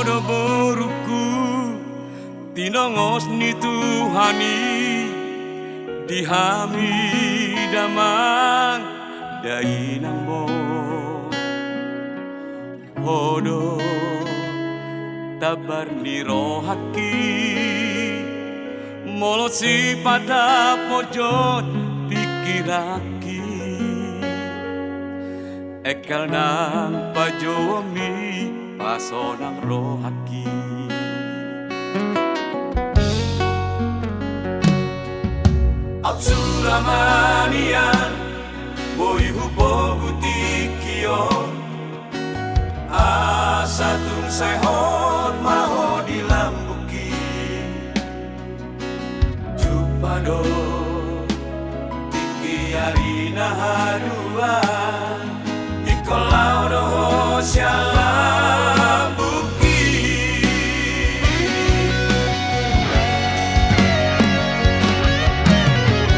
hodo boruku tinongos ni Tuhani dihami damang dainambo hodo tabar ni rohaki molosi pada pojot pikiraki ekal nang pajomi pasonang rohaki Absuramanian boy hubo butikio asatung say hot maho di lambuki jupado tiki arina harua ikolau doho sialam buki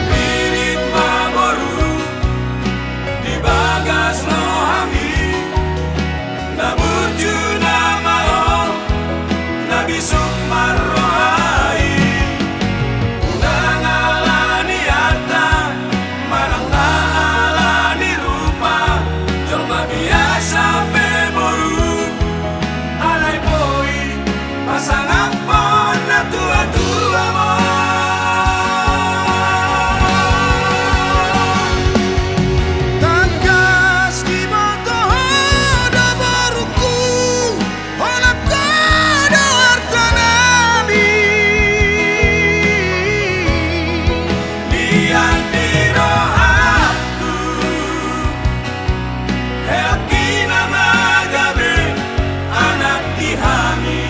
wirid maboru di bagas rohami naburju namao nabi sumar rohai unangalani harta manang alani rupa jolma biasa peboru alai boy pasangan pon na tua-tua mo Tagas di moto hoda baruku Holap kada harta nabi Dian di rohaku Helki nama gabe anak dihami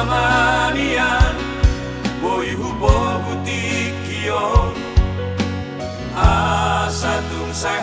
Absuramanian boy hubo butikio asatung say